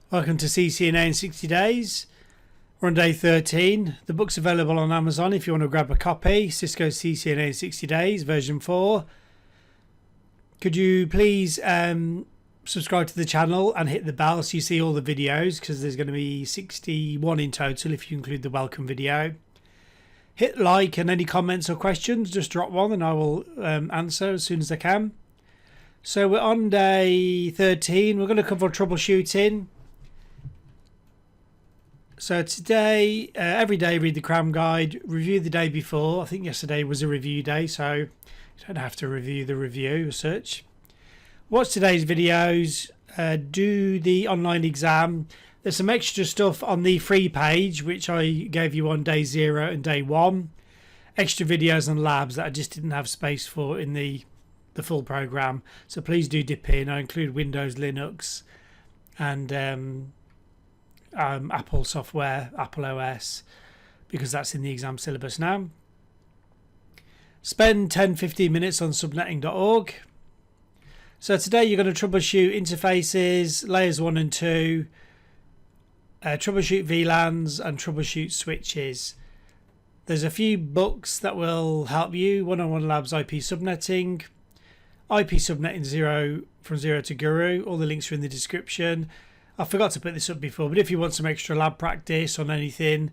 Welcome to CCNA in 60 days. We're on day 13. The book's available on Amazon if you want to grab a copy. Cisco CCNA in 60 days, version 4. Could you please subscribe to the channel and hit the bell so you see all the videos, because there's going to be 61 in total if you include the welcome video. Hit like, and any comments or questions, just drop one and I will answer as soon as I can. So we're on day 13. We're going to cover troubleshooting. So today, every day read the cram guide, review the day before. I think yesterday was a review day, so you don't have to review the review as such. Watch today's videos, do the online exam. There's some extra stuff on the free page, which I gave you on day 0 and day 1. Extra videos and labs that I just didn't have space for in the full program. So please do dip in. I include Windows, Linux, and Apple software, Apple OS, because that's in the exam syllabus now. Spend 10-15 minutes on subnetting.org. So today you're going to troubleshoot interfaces, layers 1 and 2, troubleshoot VLANs and troubleshoot switches. There's a few books that will help you. 101 Labs IP subnetting, IP subnetting from zero to Guru. All the links are in the description. I forgot to put this up before, but if you want some extra lab practice on anything,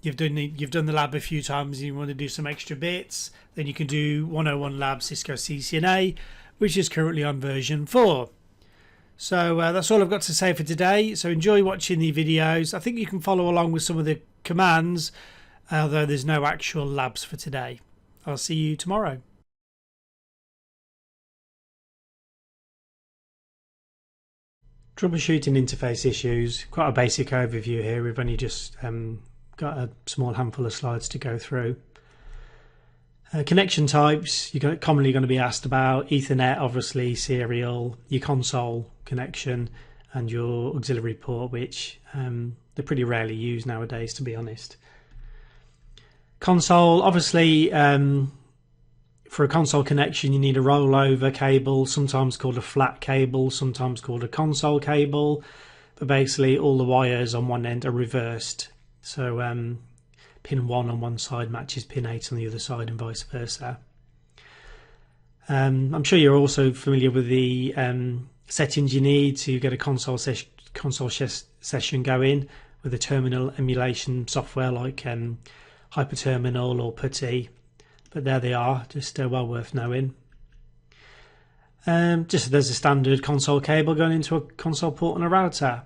you've done the lab a few times and you want to do some extra bits, then you can do 101 Labs Cisco CCNA, which is currently on version 4. So that's all I've got to say for today. So enjoy watching the videos. I think you can follow along with some of the commands, although there's no actual labs for today. I'll see you tomorrow. Troubleshooting interface issues, quite a basic overview here. We've only just got a small handful of slides to go through. Connection types, you're commonly going to be asked about. Ethernet, obviously, serial, your console connection, and your auxiliary port, which they're pretty rarely used nowadays, to be honest. Console, obviously, for a console connection, you need a rollover cable, sometimes called a flat cable, sometimes called a console cable. But basically, all the wires on one end are reversed. So pin 1 on one side matches pin 8 on the other side, and vice versa. I'm sure you're also familiar with the settings you need to get a console session going with a terminal emulation software like Hyperterminal or PuTTY. But there they are, just well worth knowing. Just there's a standard console cable going into a console port on a router.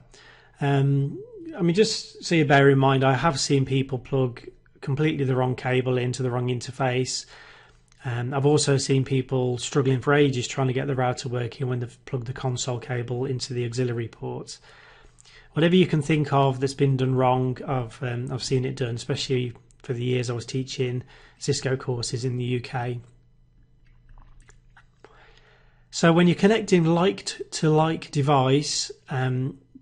I mean, just so you bear in mind, I have seen people plug completely the wrong cable into the wrong interface. I've also seen people struggling for ages trying to get the router working when they've plugged the console cable into the auxiliary port. Whatever you can think of that's been done wrong, I've seen it done, especially for the years I was teaching Cisco courses in the UK. So when you're connecting like to like device,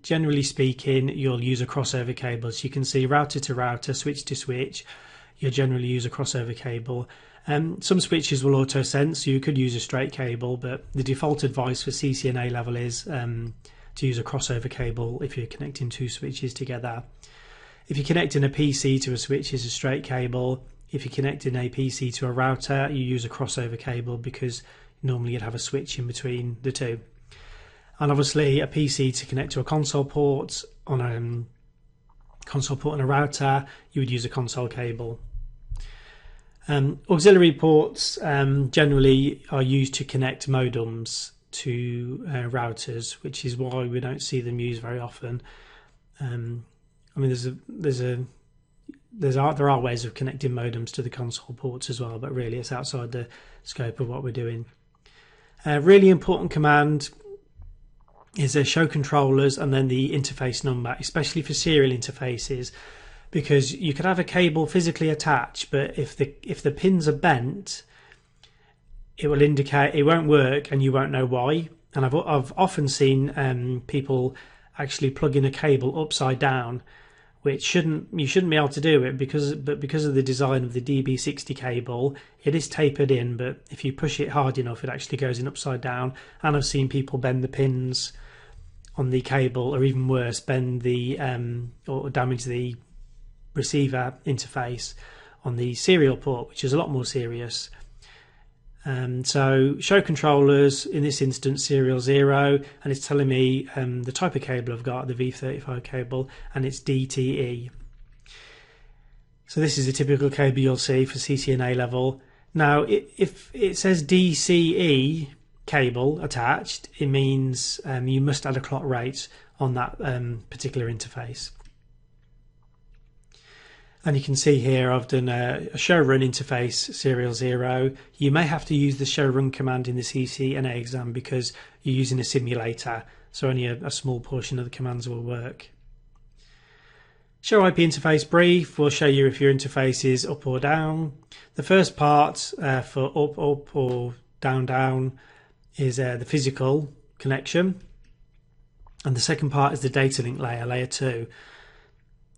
generally speaking, you'll use a crossover cable. So you can see router to router, switch to switch, you'll generally use a crossover cable. Some switches will auto sense, so you could use a straight cable, but the default advice for CCNA level is to use a crossover cable if you're connecting two switches together. If you're connecting a PC to a switch, it's a straight cable. If you're connecting a PC to a router, you use a crossover cable, because normally you'd have a switch in between the two. And obviously a PC to connect to a console port on a router, you would use a console cable. Auxiliary ports generally are used to connect modems to routers, which is why we don't see them used very often. I mean, there are ways of connecting modems to the console ports as well, but really it's outside the scope of what we're doing. Really important command is show controllers and then the interface number, especially for serial interfaces, because you could have a cable physically attached, but if the pins are bent, it will indicate it won't work and you won't know why. And I've often seen people actually plug in a cable upside down, which you shouldn't be able to do it because of the design of the DB60 cable. It is tapered in, but if you push it hard enough, it actually goes in upside down. And I've seen people bend the pins on the cable, or even worse, bend the or damage the receiver interface on the serial port, which is a lot more serious. So show controllers, in this instance serial 0, and it's telling me the type of cable I've got, the V35 cable, and it's DTE. So this is a typical cable you'll see for CCNA level. Now if it says DCE cable attached, it means you must add a clock rate on that particular interface. And you can see here I've done a show run interface serial 0. You may have to use the show run command in the CCNA exam because you're using a simulator, so only a small portion of the commands will work. Show IP interface brief will show you if your interface is up or down. The first part for up or down is the physical connection, and the second part is the data link layer 2.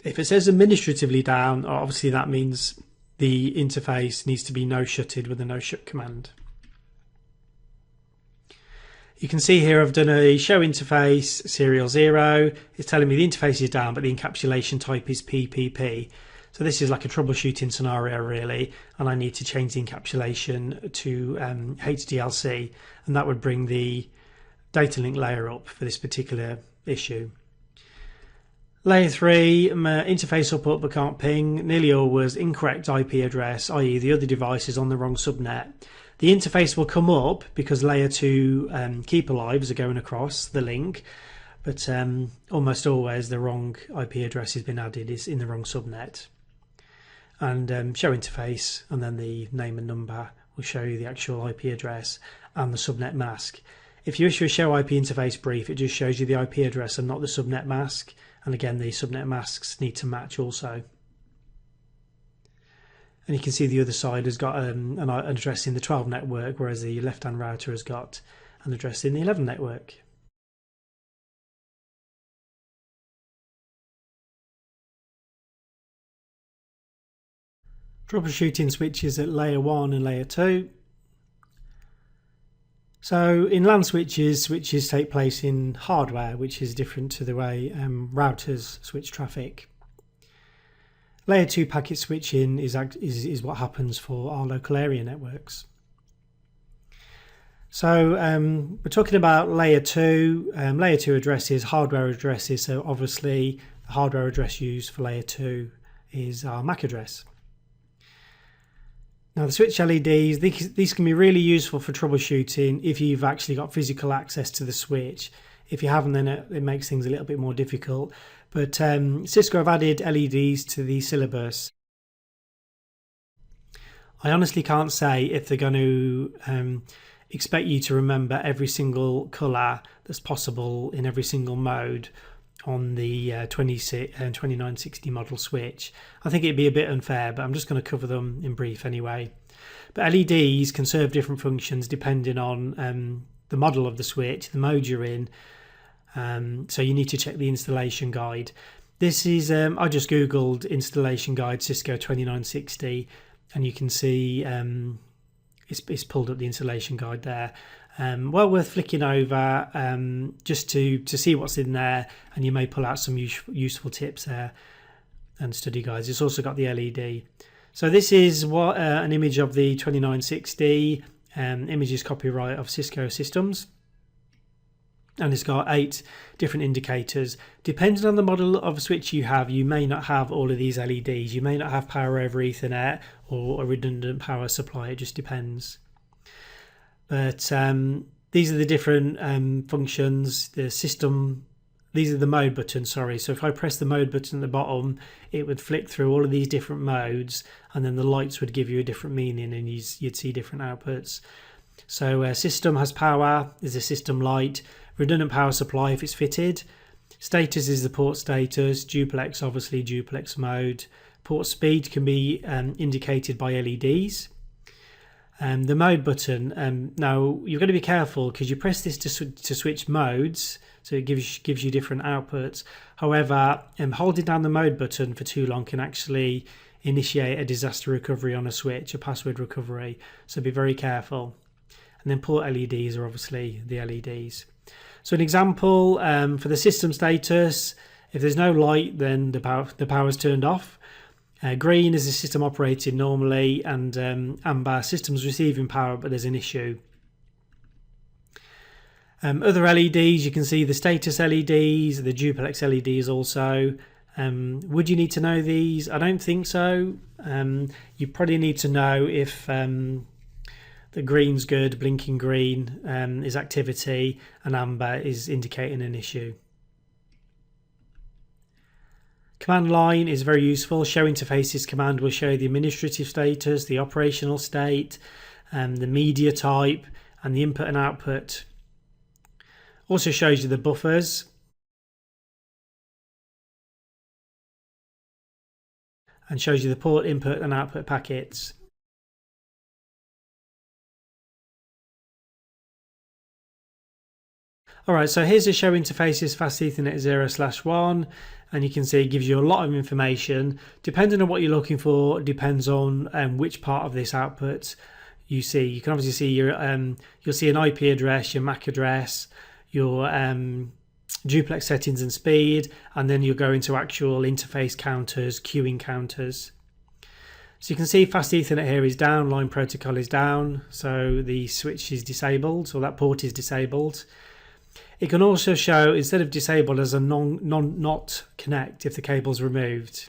If it says administratively down, obviously that means the interface needs to be no-shutted with a no-shut command. You can see here I've done a show interface serial 0. It's telling me the interface is down, but the encapsulation type is PPP. So this is like a troubleshooting scenario really, and I need to change the encapsulation to HDLC, and that would bring the data link layer up for this particular issue. Layer 3, interface up but can't ping, nearly always incorrect IP address, i.e. the other device is on the wrong subnet. The interface will come up because layer 2 keep alives are going across the link, but almost always the wrong IP address has been added, is in the wrong subnet. And show interface, and then the name and number will show you the actual IP address and the subnet mask. If you issue a show IP interface brief, it just shows you the IP address and not the subnet mask. And again, the subnet masks need to match also. And you can see the other side has got an address in the 12 network, whereas the left-hand router has got an address in the 11 network. Troubleshooting switches at layer 1 and layer 2. So in LAN switches, switches take place in hardware, which is different to the way routers switch traffic. Layer 2 packet switching is what happens for our local area networks. So we're talking about layer 2. Layer 2 addresses, hardware addresses. So obviously the hardware address used for layer 2 is our MAC address. Now the switch LEDs, these can be really useful for troubleshooting if you've actually got physical access to the switch. If you haven't, then it makes things a little bit more difficult. But Cisco have added LEDs to the syllabus. I honestly can't say if they're going to expect you to remember every single colour that's possible in every single mode on the 2960 model switch. I think it'd be a bit unfair, but I'm just going to cover them in brief anyway. But LEDs can serve different functions depending on the model of the switch, the mode you're in. So you need to check the installation guide. This is, I just googled installation guide Cisco 2960, and you can see it's pulled up the installation guide there. Well worth flicking over just to see what's in there, and you may pull out some useful tips there and study guides. It's also got the LED. So this is what an image of the 2960. Image is copyright of Cisco Systems, and it's got 8 different indicators. Depending on the model of switch you have, you may not have all of these LEDs. You may not have power over Ethernet or a redundant power supply. It just depends. But these are the different functions. The system, these are the mode buttons, sorry. So if I press the mode button at the bottom, it would flick through all of these different modes, and then the lights would give you a different meaning, and you'd see different outputs. So system has power, is a system light. Redundant power supply if it's fitted. Status is the port status. Duplex, obviously duplex mode. Port speed can be indicated by LEDs. The mode button, now you've got to be careful because you press this to switch modes, so it gives you different outputs. However, holding down the mode button for too long can actually initiate a disaster recovery on a switch, a password recovery, so be very careful. And then port LEDs are obviously the LEDs. So an example for the system status, if there's no light, then the power's turned off. Green is the system operating normally, and amber, system's receiving power but there's an issue. Other LEDs, you can see the status LEDs, the duplex LEDs also. Would you need to know these? I don't think so. You probably need to know if the green's good, blinking green is activity, and amber is indicating an issue. Command line is very useful. Show interfaces command will show the administrative status, the operational state, the media type, and the input and output. Also shows you the buffers. And shows you the port input and output packets. Alright, so here's the show interfaces fast Ethernet 0/1, and you can see it gives you a lot of information. Depending on what you're looking for, depends on which part of this output you see. You can obviously see your you'll see an IP address, your MAC address, your duplex settings and speed, and then you'll go into actual interface counters, queuing counters. So you can see fast Ethernet here is down, line protocol is down, so the switch is disabled, or that port is disabled. It can also show, instead of disabled, as a not connect if the cable's removed.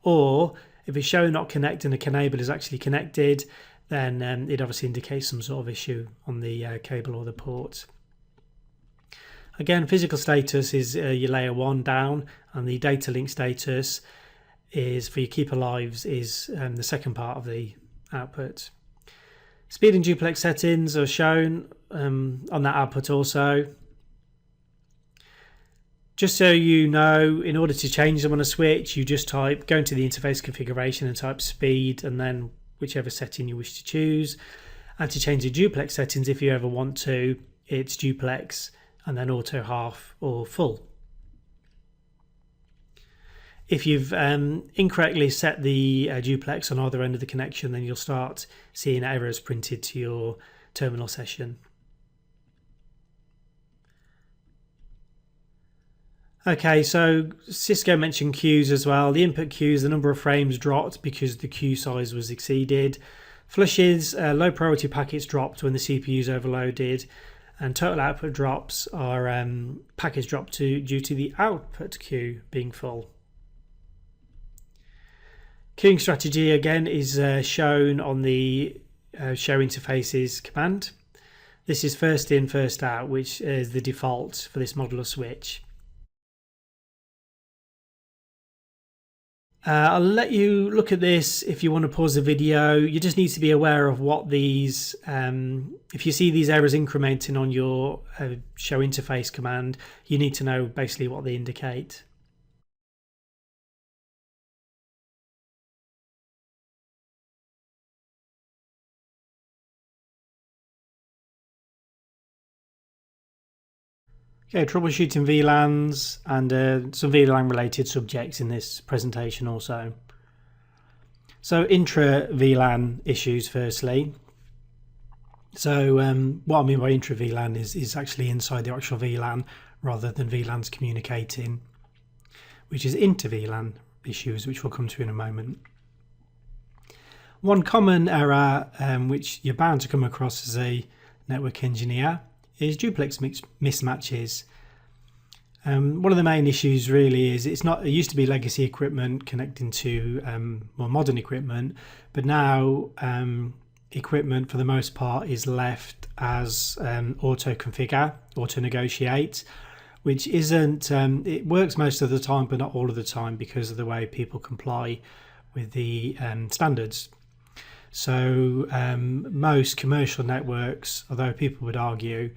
Or if it's showing not connect and the cable is actually connected, then it obviously indicates some sort of issue on the cable or the port. Again, physical status is your layer 1 down, and the data link status is for your keeper lives is the second part of the output. Speed and duplex settings are shown on that output also. Just so you know, in order to change them on a switch, you just go into the interface configuration and type speed, and then whichever setting you wish to choose. And to change the duplex settings, if you ever want to, it's duplex and then auto half or full. If you've incorrectly set the duplex on either end of the connection, then you'll start seeing errors printed to your terminal session. Okay, so Cisco mentioned queues as well. The input queues, the number of frames dropped because the queue size was exceeded. Flushes, low priority packets dropped when the CPU is overloaded. And total output drops are packets dropped due to the output queue being full. Queuing strategy again is shown on the show interfaces command. This is first in, first out, which is the default for this model of switch. I'll let you look at this if you want to pause the video. You just need to be aware of what these, if you see these errors incrementing on your show interface command, you need to know basically what they indicate. Okay, troubleshooting VLANs and some VLAN related subjects in this presentation also. So intra VLAN issues firstly. So what I mean by intra VLAN is actually inside the actual VLAN rather than VLANs communicating, which is inter VLAN issues, which we'll come to in a moment. One common error which you're bound to come across as a network engineer is duplex mismatches. One of the main issues really is it used to be legacy equipment connecting to more modern equipment, but now equipment for the most part is left as auto configure, auto negotiate, which isn't, it works most of the time but not all of the time because of the way people comply with the standards. So most commercial networks, although people would argue,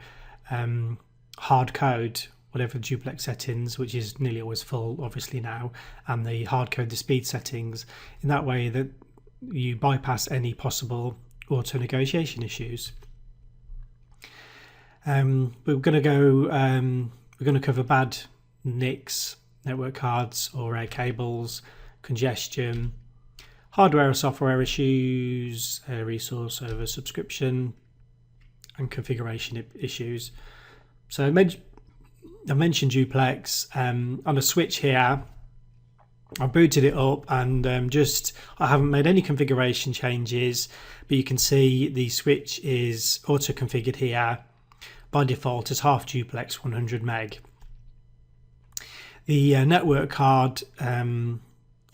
hard code whatever duplex settings, which is nearly always full obviously now, and the hard code the speed settings in that way that you bypass any possible auto negotiation issues. We're going to cover bad NICs, network cards or cables, congestion, hardware or software issues, resource over subscription, and configuration issues. So I mentioned duplex on a switch here. I booted it up and I haven't made any configuration changes, but you can see the switch is auto configured here by default as half duplex 100 meg. The network card that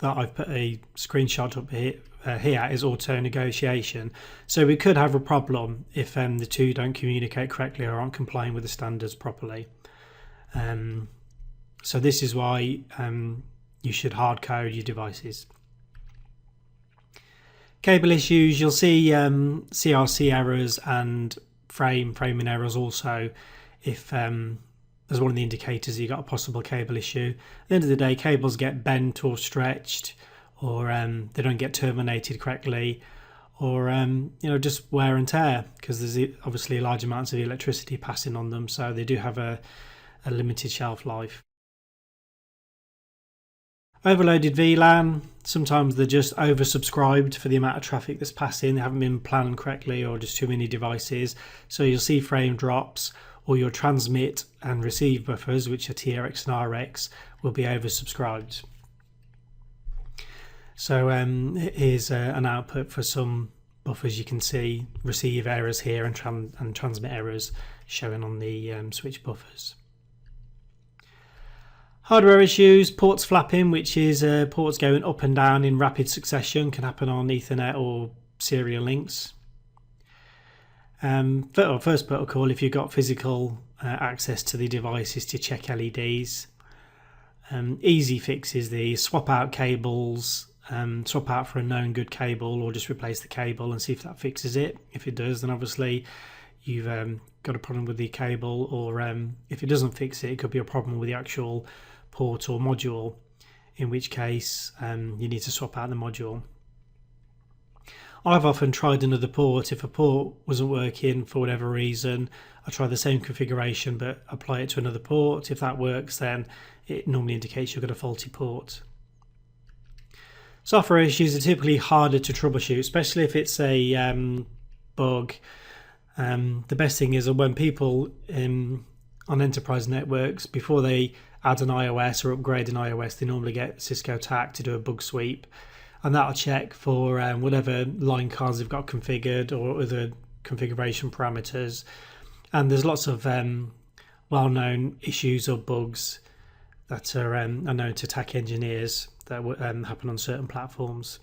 I've put a screenshot up here is auto negotiation, so we could have a problem if the two don't communicate correctly or aren't complying with the standards properly. So this is why you should hard code your devices. Cable issues, you'll see CRC errors and framing errors also if as one of the indicators you got a possible cable issue. At the end of the day, cables get bent or stretched, or they don't get terminated correctly, or just wear and tear, because there's obviously large amounts of electricity passing on them, so they do have a limited shelf life. Overloaded VLAN, sometimes they're just oversubscribed for the amount of traffic that's passing. They haven't been planned correctly, or just too many devices. So you'll see frame drops, or your transmit and receive buffers, which are TRX and RX, will be oversubscribed. So here's an output for some buffers. You can see receive errors here and transmit errors showing on the switch buffers. Hardware issues, ports flapping, which is ports going up and down in rapid succession, can happen on Ethernet or serial links. First protocol, if you've got physical access to the devices, to check LEDs. Easy fixes, the swap out cables, swap out for a known good cable, or just replace the cable and see if that fixes it. If it does, then obviously you've got a problem with the cable, or if it doesn't fix it, it could be a problem with the actual port or module, in which case you need to swap out the module. I've often tried another port. If a port wasn't working for whatever reason, I try the same configuration but apply it to another port. If that works, then it normally indicates you've got a faulty port. Software issues are typically harder to troubleshoot, especially if it's a bug. The best thing is that when people on enterprise networks, before they add an iOS or upgrade an iOS, they normally get Cisco TAC to do a bug sweep, and that'll check for whatever line cards they've got configured or other configuration parameters. And there's lots of well-known issues or bugs that are known to TAC engineers that happen on certain platforms.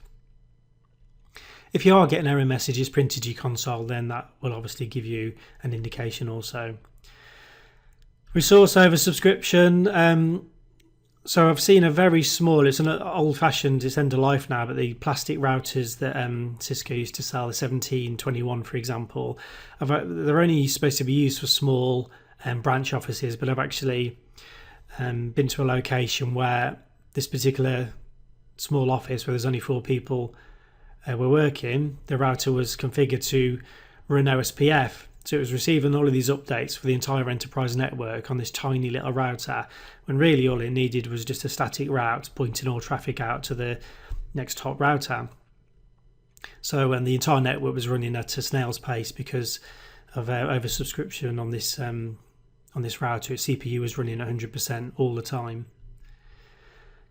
If you are getting error messages printed to your console, then that will obviously give you an indication also. Resource oversubscription. So I've seen a very small, it's an old-fashioned, it's end of life now, but the plastic routers that Cisco used to sell, the 1721 for example, they're only supposed to be used for small branch offices, but I've actually been to a location where this particular small office, where there's only 4 people were working, the router was configured to run OSPF. So it was receiving all of these updates for the entire enterprise network on this tiny little router, when really all it needed was just a static route pointing all traffic out to the next top router. So when the entire network was running at a snail's pace because of oversubscription on this router, its CPU was running 100% all the time.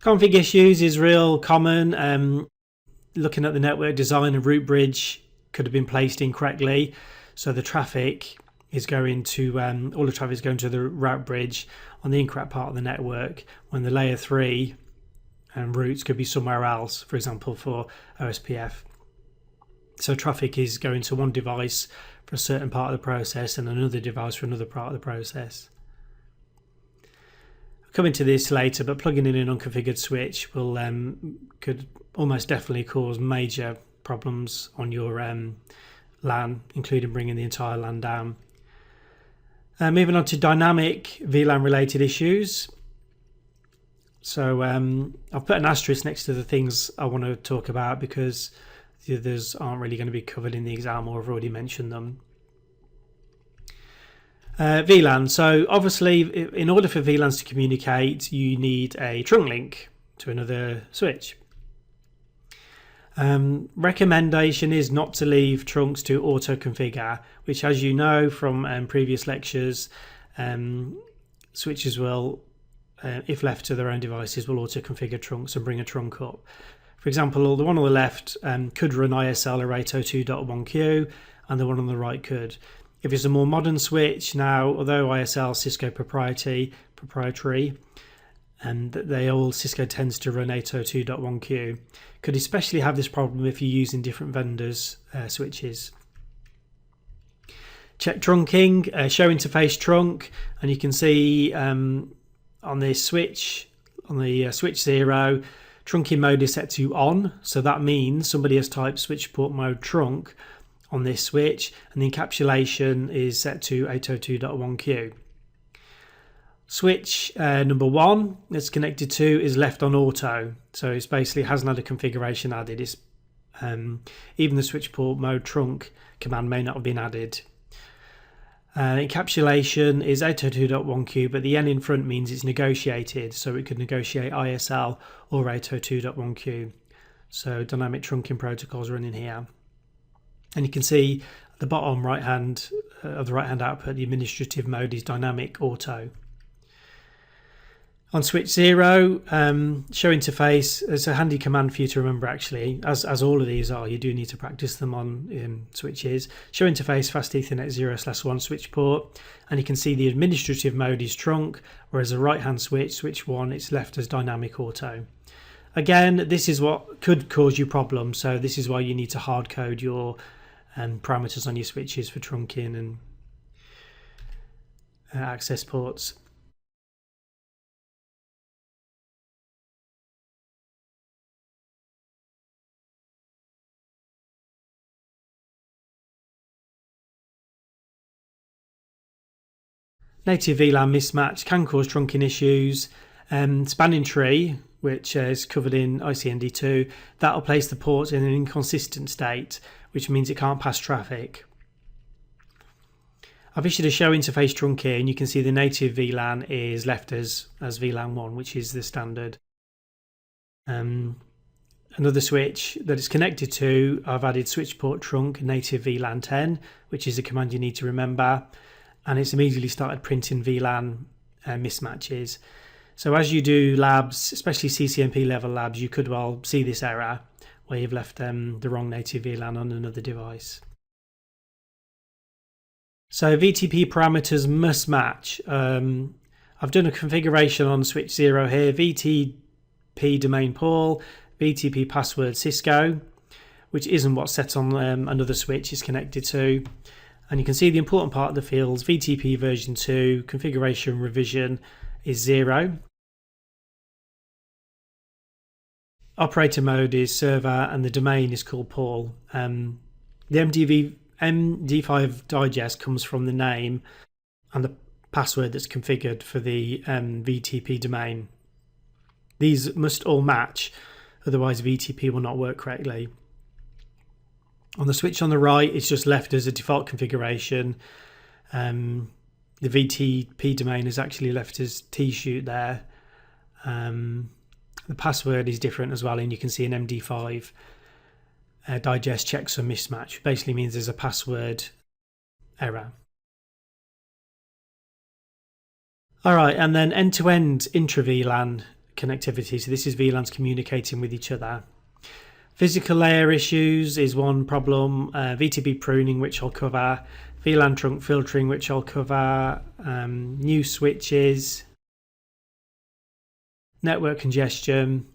Config issues is real common. Looking at the network design, a route bridge could have been placed incorrectly. So the traffic is going to, all the traffic is going to the route bridge on the incorrect part of the network, when the layer 3 routes could be somewhere else, for example for OSPF. So traffic is going to one device for a certain part of the process and another device for another part of the process. I'll come into this later, but plugging in an unconfigured switch will could almost definitely cause major problems on your LAN, including bringing the entire LAN down. Moving on to dynamic VLAN related issues. So I've put an asterisk next to the things I want to talk about because the others aren't really going to be covered in the exam, or I've already mentioned them. VLAN. So obviously, in order for VLANs to communicate, you need a trunk link to another switch. Recommendation is not to leave trunks to auto configure, which, as you know from previous lectures, switches will, if left to their own devices, will auto-configure trunks and bring a trunk up. For example, the one on the left could run ISL or 802.1q, and the one on the right could. If it's a more modern switch now, although ISL Cisco proprietary, and Cisco tends to run 802.1q, could especially have this problem if you're using different vendors' switches. Check trunking, show interface trunk, and you can see on this switch, on the switch 0, trunking mode is set to on, so that means somebody has typed switch port mode trunk on this switch, and the encapsulation is set to 802.1q. Switch number 1 that's connected to is left on auto, so it's basically hasn't had a configuration added. It's even the switch port mode trunk command may not have been added. Encapsulation is 802.1q, but the N in front means it's negotiated, so it could negotiate ISL or 802.1q. So dynamic trunking protocols running here. And you can see at the bottom right hand of the right hand output, the administrative mode is dynamic auto. On switch 0, show interface is a handy command for you to remember actually, as all of these are. You do need to practice them on switches. Show interface fast Ethernet 0/1 switch port, and you can see the administrative mode is trunk, whereas the right hand switch 1, it's left as dynamic auto. Again, this is what could cause you problems, so this is why you need to hard code your parameters on your switches for trunking and access ports. Native VLAN mismatch can cause trunking issues. Spanning tree, which is covered in ICND2, that'll place the port in an inconsistent state, which means it can't pass traffic. I've issued a show interface trunk here, and you can see the native VLAN is left as VLAN 1, which is the standard. Another switch that it's connected to, I've added switch port trunk native VLAN 10, which is a command you need to remember, and it's immediately started printing VLAN mismatches. So as you do labs, especially CCNP level labs, you could well see this error where you've left the wrong native VLAN on another device. So VTP parameters must match. I've done a configuration on switch 0 here, VTP domain Paul, VTP password Cisco, which isn't what's set on another switch it's connected to. And you can see the important part of the fields, VTP version 2, configuration revision is 0. Operator mode is server, and the domain is called Paul. The MD5 digest comes from the name and the password that's configured for the VTP domain. These must all match, otherwise VTP will not work correctly. On the switch on the right, it's just left as a default configuration. The VTP domain is actually left as tshoot there. The password is different as well, and you can see an MD5 digest checksum mismatch. Basically means there's a password error. All right, and then end-to-end intra-VLAN connectivity. So this is VLANs communicating with each other. Physical layer issues is one problem. VTP pruning, which I'll cover. VLAN trunk filtering, which I'll cover. New switches. Network congestion.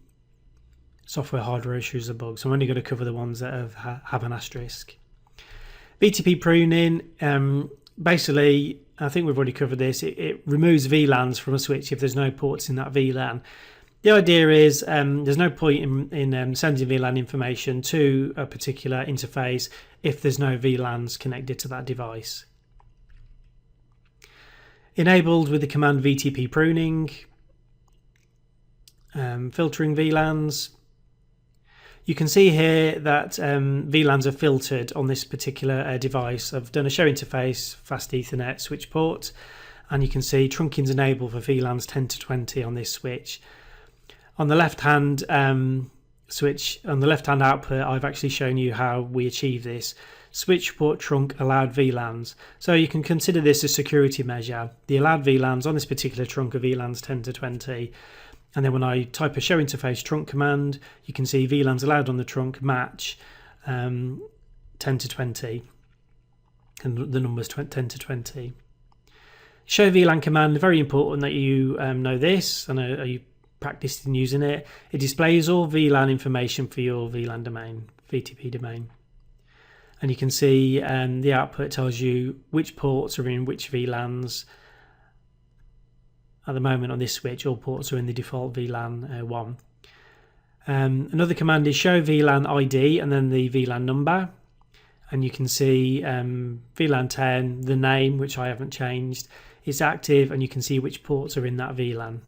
Software hardware issues and bugs. I'm only going to cover the ones that have an asterisk. VTP pruning. Basically, I think we've already covered this. It removes VLANs from a switch if there's no ports in that VLAN. The idea is there's no point in sending VLAN information to a particular interface if there's no VLANs connected to that device. Enabled with the command VTP pruning, filtering VLANs. You can see here that VLANs are filtered on this particular device. I've done a show interface, fast Ethernet switch port, and you can see trunking's enabled for VLANs 10 to 20 on this switch. On the left-hand switch, on the left-hand output, I've actually shown you how we achieve this. switch port trunk allowed VLANs. So you can consider this a security measure. The allowed VLANs on this particular trunk are VLANs 10 to 20. And then when I type a show interface trunk command, you can see VLANs allowed on the trunk match 10 to 20. And the number's 10 to 20. Show VLAN command, very important that you know this and are you practiced in using it. It displays all VLAN information for your VLAN domain, VTP domain. And you can see the output tells you which ports are in which VLANs. At the moment on this switch, all ports are in the default VLAN 1. Another command is show VLAN ID and then the VLAN number. And you can see VLAN 10, the name, which I haven't changed, is active, and you can see which ports are in that VLAN.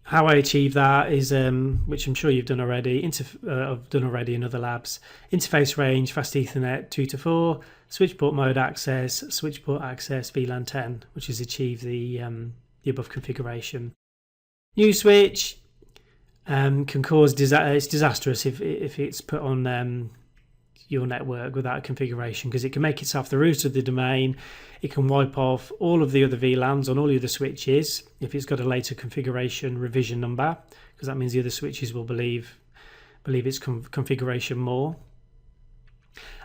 How I achieve that is, which I'm sure you've done already, I've done already in other labs. Interface range, fast Ethernet 2 to 4, switch port mode access, switch port access VLAN 10, which has achieved the above configuration. New switch can cause it's disastrous if it's put on your network without a configuration, because it can make itself the root of the domain. It can wipe off all of the other VLANs on all the other switches if it's got a later configuration revision number, because that means the other switches will believe its configuration more,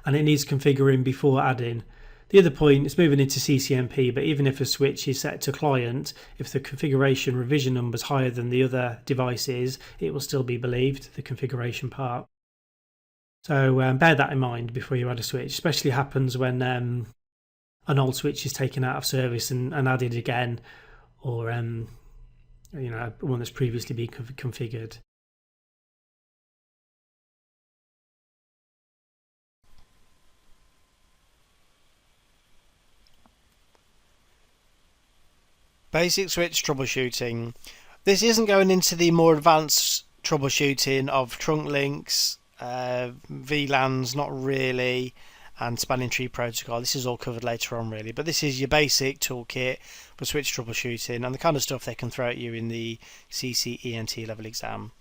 and it needs configuring before adding. The other point is moving into CCNP, but even if a switch is set to client, if the configuration revision number is higher than the other devices, it will still be believed, the configuration part. So bear that in mind before you add a switch. Especially happens when an old switch is taken out of service and added again, or one that's previously been configured. Basic switch troubleshooting. This isn't going into the more advanced troubleshooting of trunk links, VLANs, not really, and spanning tree protocol. This is all covered later on really, but this is your basic toolkit for switch troubleshooting and the kind of stuff they can throw at you in the CCNA level exam.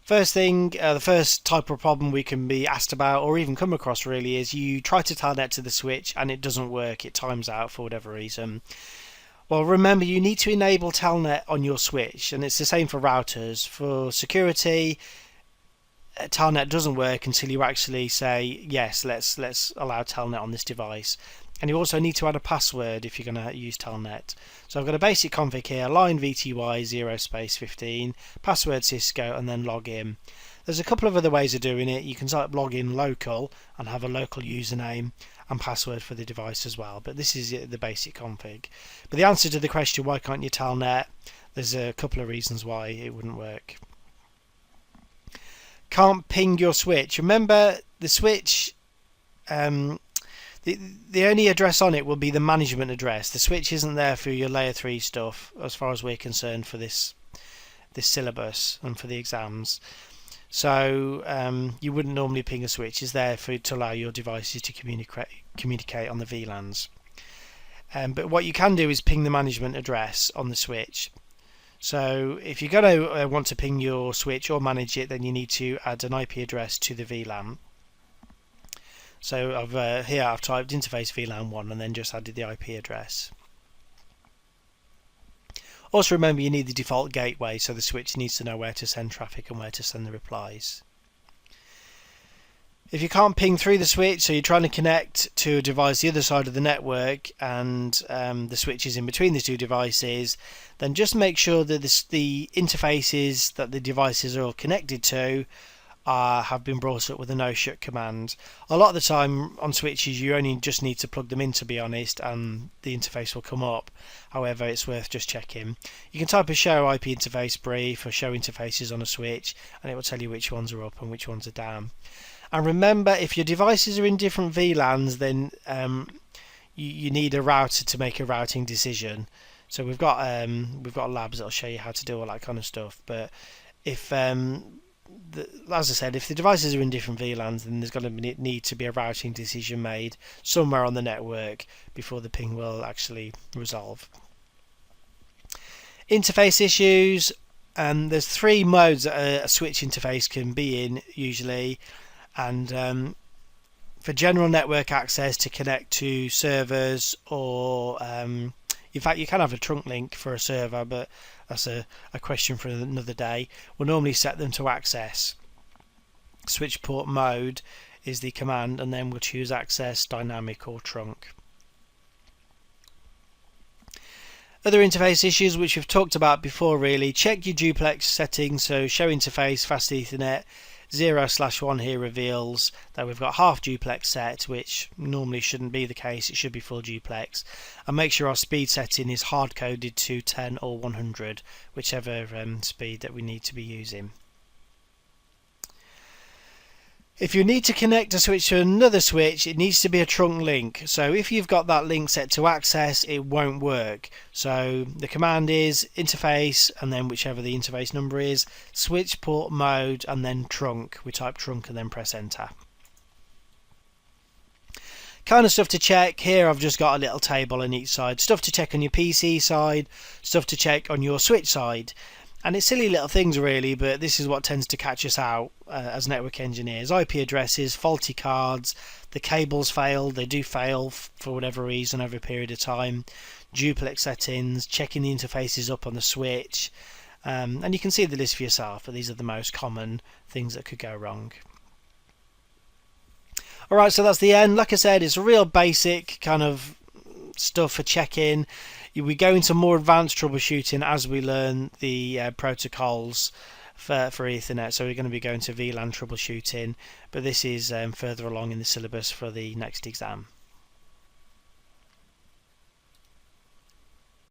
First thing, the first type of problem we can be asked about or even come across really is you try to telnet to the switch and it doesn't work, it times out for whatever reason. Well, remember, you need to enable telnet on your switch, and it's the same for routers. For security, telnet doesn't work until you actually say yes, let's allow telnet on this device. And you also need to add a password if you're going to use telnet. So I've got a basic config here: line VTY 0/15, password Cisco, and then log in. There's a couple of other ways of doing it. You can type login local and have a local username and password for the device as well, but this is the basic config. But the answer to the question, why can't you telnet, there's a couple of reasons why it wouldn't work. Can't ping your switch. Remember, the switch, the only address on it will be the management address. The switch isn't there for your layer 3 stuff as far as we're concerned for this syllabus and for the exams. So you wouldn't normally ping a switch. It's there to allow your devices to communicate on the VLANs. But what you can do is ping the management address on the switch. So if you're going to want to ping your switch or manage it, then you need to add an IP address to the VLAN. So here I've typed interface VLAN 1 and then just added the IP address. Also remember, you need the default gateway, so the switch needs to know where to send traffic and where to send the replies. If you can't ping through the switch, so you're trying to connect to a device the other side of the network and the switch is in between the two devices, then just make sure that the interfaces that the devices are all connected to have been brought up with a no shut command. A lot of the time on switches you only just need to plug them in, to be honest, and the interface will come up. However, it's worth just checking. You can type a show IP interface brief or show interfaces on a switch and it will tell you which ones are up and which ones are down. And remember, if your devices are in different VLANs, then you need a router to make a routing decision. So we've got labs that'll show you how to do all that kind of stuff. But if as I said, if the devices are in different VLANs, then there's going to need to be a routing decision made somewhere on the network before the ping will actually resolve. Interface issues. There's 3 modes that a switch interface can be in usually, and for general network access to connect to servers, or in fact you can have a trunk link for a server, but that's a question for another day. We'll normally set them to access. Switch port mode is the command, and then we'll choose access, dynamic or trunk. Other interface issues which we've talked about before really: check your duplex settings, so show interface fast Ethernet 0/1 here reveals that we've got half duplex set, which normally shouldn't be the case, it should be full duplex. And make sure our speed setting is hard coded to 10 or 100, whichever speed that we need to be using. If you need to connect a switch to another switch, it needs to be a trunk link. So if you've got that link set to access, it won't work. So the command is interface, and then whichever the interface number is, switch port mode, and then trunk. We type trunk and then press enter. Kind of stuff to check. Here I've just got a little table on each side. Stuff to check on your PC side, stuff to check on your switch side. And it's silly little things really, but this is what tends to catch us out as network engineers. IP addresses, faulty cards, the cables failed, they do fail for whatever reason over a period of time. Duplex settings, checking the interfaces up on the switch. And you can see the list for yourself, but these are the most common things that could go wrong. Alright, so that's the end. Like I said, it's a real basic kind of stuff for checking. We go into more advanced troubleshooting as we learn the protocols for Ethernet. So we're going to be going to VLAN troubleshooting, but this is further along in the syllabus for the next exam.